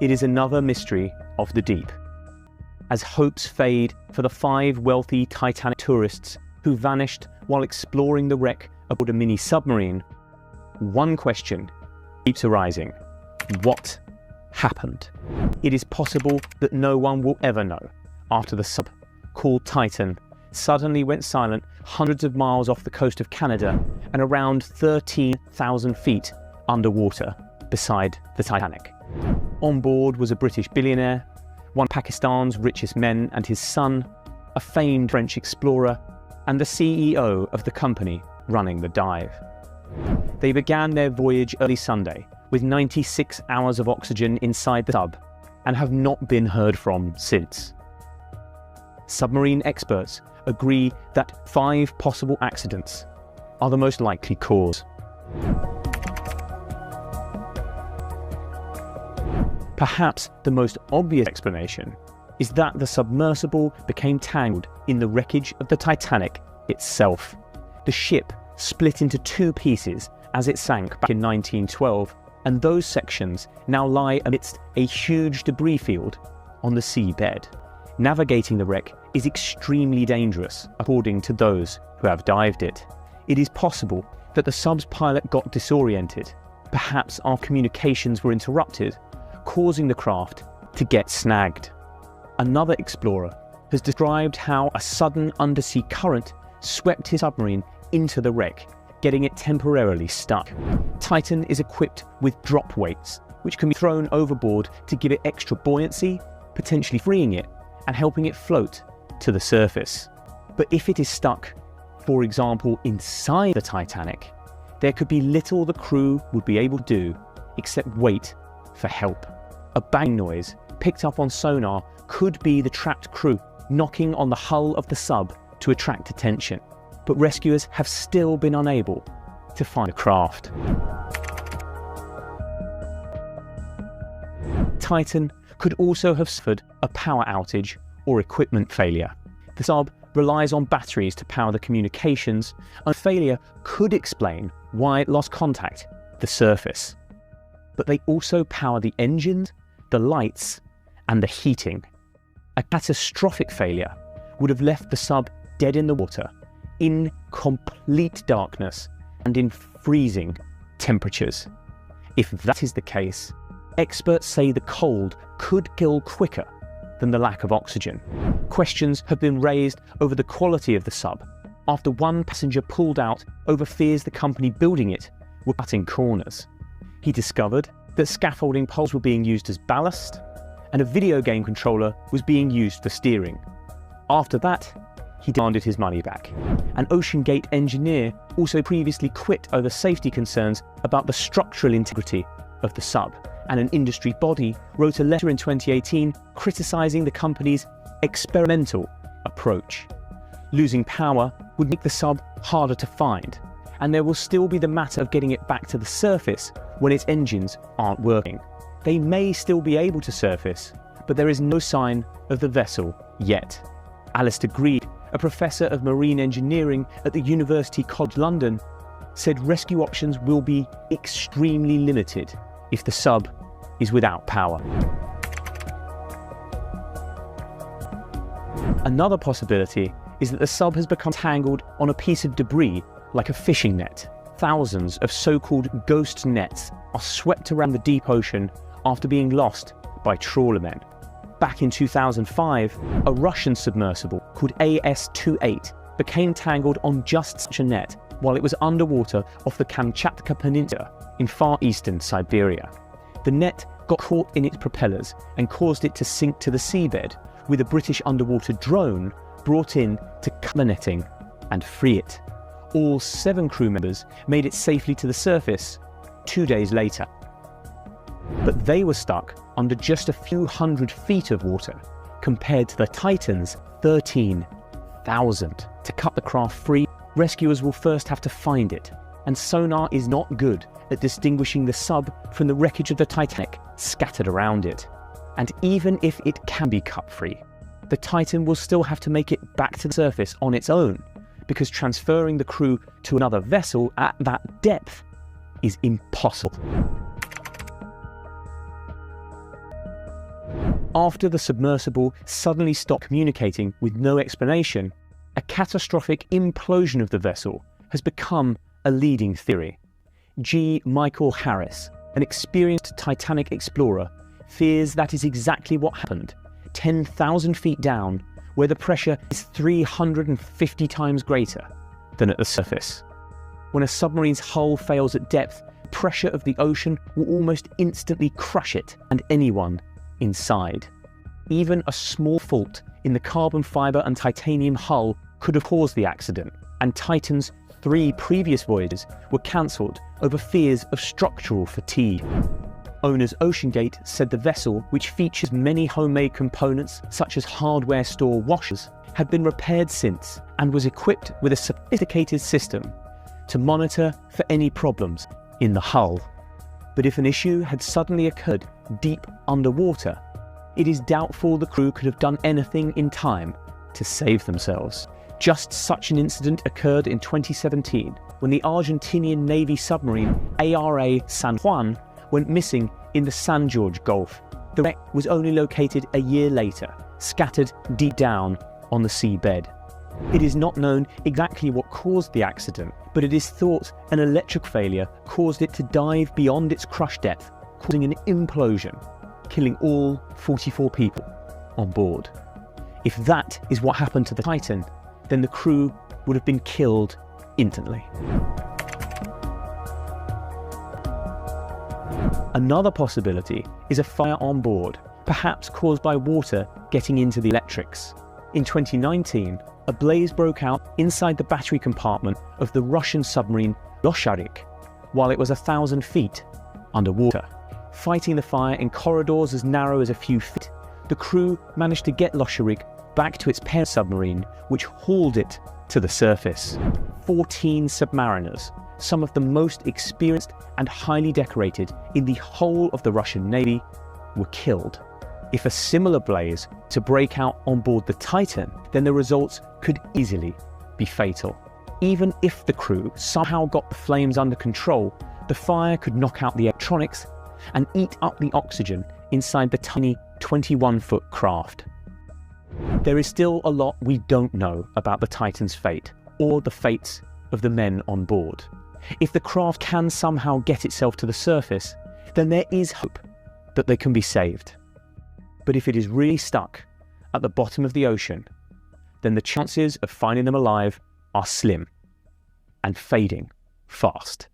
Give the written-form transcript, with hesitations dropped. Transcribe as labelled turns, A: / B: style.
A: It is another mystery of the deep. As hopes fade for the 5 wealthy Titanic tourists who vanished while exploring the wreck aboard a mini submarine, one question keeps arising. What happened? It is possible that no one will ever know after the sub, called Titan, suddenly went silent hundreds of miles off the coast of Canada and around 13,000 feet underwater beside the Titanic. On board was a British billionaire, one of Pakistan's richest men and his son, a famed French explorer, and the CEO of the company running the dive. They began their voyage early Sunday with 96 hours of oxygen inside the sub and have not been heard from since. Submarine experts agree that 5 possible accidents are the most likely cause. Perhaps the most obvious explanation is that the submersible became tangled in the wreckage of the Titanic itself. The ship split into 2 pieces as it sank back in 1912, and those sections now lie amidst a huge debris field on the seabed. Navigating the wreck is extremely dangerous, according to those who have dived it. It is possible that the sub's pilot got disoriented. Perhaps our communications were interrupted, causing the craft to get snagged. Another explorer has described how a sudden undersea current swept his submarine into the wreck, getting it temporarily stuck. Titan is equipped with drop weights, which can be thrown overboard to give it extra buoyancy, potentially freeing it and helping it float to the surface. But if it is stuck, for example, inside the Titanic, there could be little the crew would be able to do except wait for help. A bang noise picked up on sonar could be the trapped crew knocking on the hull of the sub to attract attention, but rescuers have still been unable to find the craft. Titan could also have suffered a power outage or equipment failure. The sub relies on batteries to power the communications, and failure could explain why it lost contact with the surface. But they also power the engines, the lights, and the heating. A catastrophic failure would have left the sub dead in the water, in complete darkness and in freezing temperatures. If that is the case, experts say the cold could kill quicker than the lack of oxygen. Questions have been raised over the quality of the sub after one passenger pulled out over fears the company building it were cutting corners. He discovered that scaffolding poles were being used as ballast and a video game controller was being used for steering. After that, he demanded his money back. An OceanGate engineer also previously quit over safety concerns about the structural integrity of the sub, and an industry body wrote a letter in 2018 criticizing the company's experimental approach. Losing power would make the sub harder to find, and there will still be the matter of getting it back to the surface when its engines aren't working. They may still be able to surface, but there is no sign of the vessel yet. Alistair Greed, a professor of marine engineering at the University College London, said rescue options will be extremely limited if the sub is without power. Another possibility is that the sub has become tangled on a piece of debris like a fishing net. Thousands of so-called ghost nets are swept around the deep ocean after being lost by trawlermen. Back in 2005, a Russian submersible called AS-28 became tangled on just such a net while it was underwater off the Kamchatka Peninsula in far eastern Siberia. The net got caught in its propellers and caused it to sink to the seabed, with a British underwater drone brought in to cut the netting and free it. All 7 crew members made it safely to the surface 2 days later. But they were stuck under just a few hundred feet of water, compared to the Titan's 13,000. To cut the craft free, rescuers will first have to find it, and sonar is not good at distinguishing the sub from the wreckage of the Titanic scattered around it. And even if it can be cut free, the Titan will still have to make it back to the surface on its own, because transferring the crew to another vessel at that depth is impossible. After the submersible suddenly stopped communicating with no explanation, a catastrophic implosion of the vessel has become a leading theory. G. Michael Harris, an experienced Titanic explorer, fears that is exactly what happened, 10,000 feet down, where the pressure is 350 times greater than at the surface. When a submarine's hull fails at depth, the pressure of the ocean will almost instantly crush it and anyone inside. Even a small fault in the carbon fibre and titanium hull could have caused the accident, and Titan's 3 previous voyages were cancelled over fears of structural fatigue. Owners OceanGate said the vessel, which features many homemade components such as hardware store washers, had been repaired since and was equipped with a sophisticated system to monitor for any problems in the hull. But if an issue had suddenly occurred deep underwater, it is doubtful the crew could have done anything in time to save themselves. Just such an incident occurred in 2017 when the Argentinian Navy submarine ARA San Juan went missing in the San Jorge Gulf. The wreck was only located a year later, scattered deep down on the seabed. It is not known exactly what caused the accident, but it is thought an electric failure caused it to dive beyond its crush depth, causing an implosion, killing all 44 people on board. If that is what happened to the Titan, then the crew would have been killed instantly. Another possibility is a fire on board, perhaps caused by water getting into the electrics. In 2019, a blaze broke out inside the battery compartment of the Russian submarine Losharik while it was 1,000 feet underwater. Fighting the fire in corridors as narrow as a few feet, the crew managed to get Losharik back to its parent submarine, which hauled it to the surface. 14 submariners, some of the most experienced and highly decorated in the whole of the Russian Navy, were killed. If a similar blaze to break out on board the Titan, then the results could easily be fatal. Even if the crew somehow got the flames under control, the fire could knock out the electronics and eat up the oxygen inside the tiny 21-foot craft. There is still a lot we don't know about the Titan's fate, or the fates of the men on board. If the craft can somehow get itself to the surface, then there is hope that they can be saved. But if it is really stuck at the bottom of the ocean, then the chances of finding them alive are slim and fading fast.